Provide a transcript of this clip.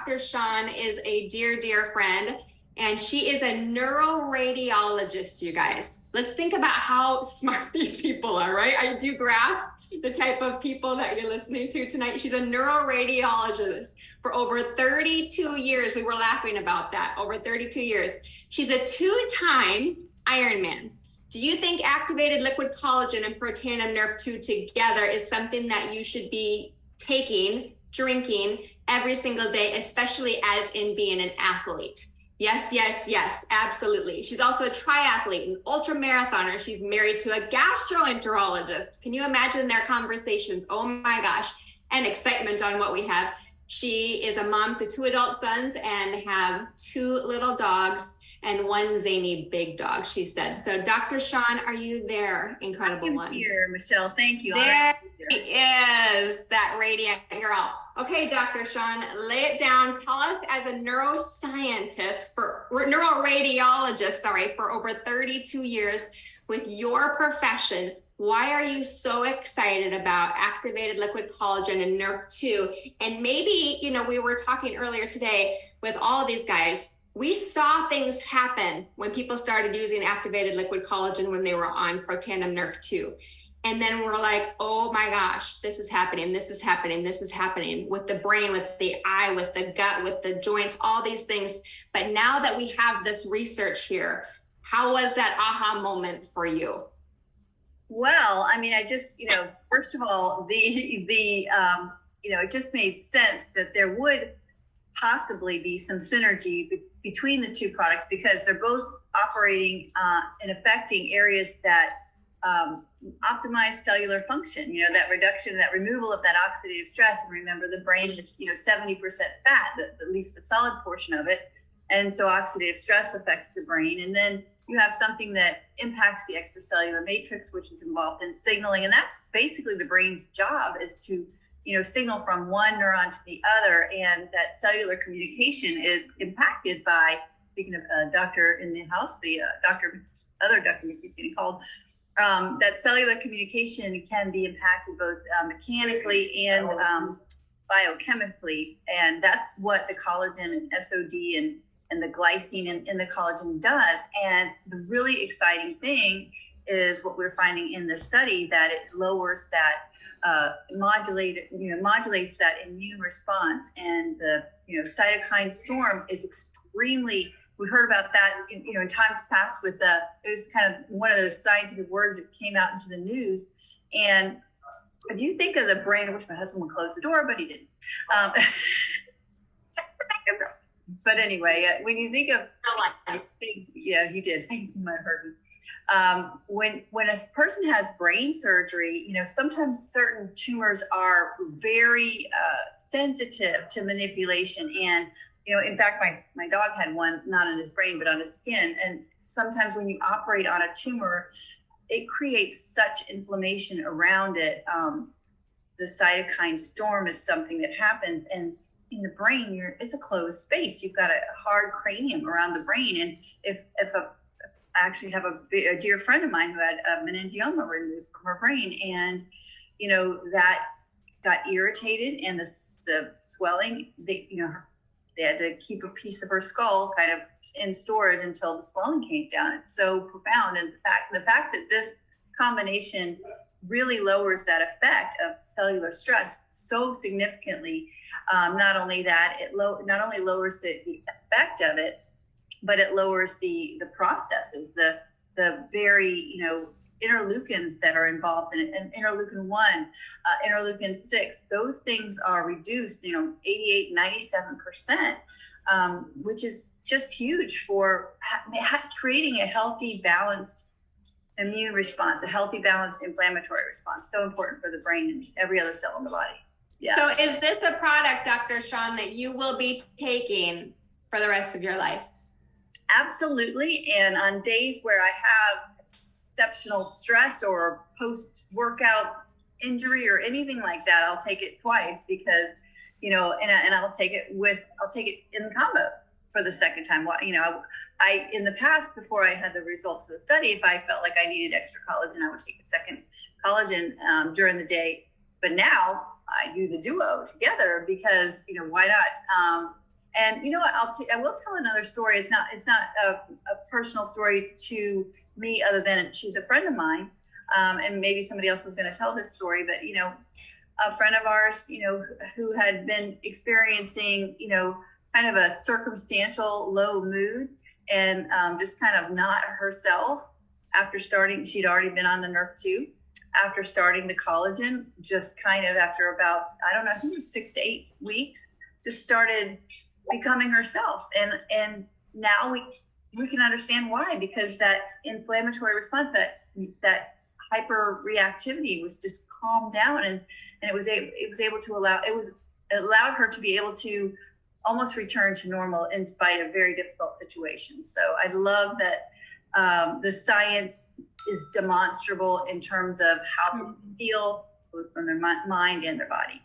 Dr. Shaun is a dear, dear friend, and she is a neuroradiologist, you guys. Let's think about how smart these people are, right? I do grasp the type of people that you're listening to tonight. She's a neuroradiologist for over 32 years. We were laughing about that, over 32 years. She's a 2-time Ironman. Do you think activated liquid collagen and Protandim Nrf2 together is something that you should be taking, drinking every single day, especially as in being an athlete? Yes, yes, yes, absolutely. She's also a triathlete, an ultra marathoner. She's married to a gastroenterologist. Can you imagine their conversations? Oh my gosh, and excitement on what we have. She is a mom to 2 adult sons and have 2 little dogs and 1 zany big dog, she said. So Dr. Shaun, are you there? Incredible one. I'm here, Michelle. Thank you. There she is, that radiant girl. Okay, Dr. Shaun, lay it down. Tell us, as a neuroscientist, neuroradiologist, for over 32 years with your profession, why are you so excited about activated liquid collagen and Nrf2? And maybe, we were talking earlier today with all of these guys, we saw things happen when people started using activated liquid collagen when they were on Protandim Nrf2. And then we're like, oh my gosh, this is happening, this is happening, this is happening with the brain, with the eye, with the gut, with the joints, all these things. But now that we have this research here, how was that aha moment for you? Well, I mean, I just, first of all, it just made sense that there would possibly be some synergy between the 2 products, because they're both operating and affecting areas that optimize cellular function, that reduction, that removal of that oxidative stress. And remember, the brain is, 70% fat, at least the solid portion of it. And so oxidative stress affects the brain. And then you have something that impacts the extracellular matrix, which is involved in signaling. And that's basically the brain's job, is to signal from one neuron to the other, and that cellular communication is impacted by, speaking of a doctor in the house, the other Dr. Mckee is getting called, that cellular communication can be impacted both mechanically and biochemically, and that's what the collagen and SOD and the glycine in the collagen does. And the really exciting thing is what we're finding in the study, that it lowers that modulates that immune response, and the cytokine storm is extremely. We heard about that in times past with it was kind of one of those scientific words that came out into the news. And if you think of the brain, I wish my husband would close the door, but he didn't. But anyway, when you think of yeah, he did. He might have heard me. When a person has brain surgery, sometimes certain tumors are very sensitive to manipulation. And in fact, my dog had one, not on his brain, but on his skin. And sometimes when you operate on a tumor, it creates such inflammation around it. The cytokine storm is something that happens, and in the brain, it's a closed space. You've got a hard cranium around the brain. And if I actually have a dear friend of mine who had a meningioma removed from her brain, and that got irritated, and the swelling, they had to keep a piece of her skull kind of in storage until the swelling came down. It's so profound. And the fact that this combination really lowers that effect of cellular stress so significantly. Not only that, it not only lowers the effect of it, but it lowers the processes, the very interleukins that are involved in it, and interleukin 1, interleukin 6. Those things are reduced, 88, 97%, which is just huge for creating a healthy, balanced immune response, a healthy, balanced inflammatory response. So important for the brain and every other cell in the body. Yeah. So is this a product, Dr. Shaun, that you will be taking for the rest of your life? Absolutely. And on days where I have exceptional stress or post-workout injury or anything like that, I'll take it twice, because, and I'll take it in combo for the second time. I in the past, before I had the results of the study, if I felt like I needed extra collagen, I would take a second collagen during the day. But now I do the duo together because, why not? And you know what? I will tell another story. It's not a personal story to me, other than she's a friend of mine, and maybe somebody else was going to tell this story. But you know, a friend of ours, you know, who had been experiencing, you know, kind of a circumstantial low mood, and just kind of not herself after starting. She'd already been on the Nrf2. After starting the collagen, just kind of after about, I don't know, I think it was 6 to 8 weeks, just started becoming herself. And now we can understand why, because that inflammatory response, that hyper reactivity was just calmed down, and it was able to it allowed her to be able to almost return to normal in spite of very difficult situations. So I love that the science is demonstrable in terms of how people feel, both from their mind and their body.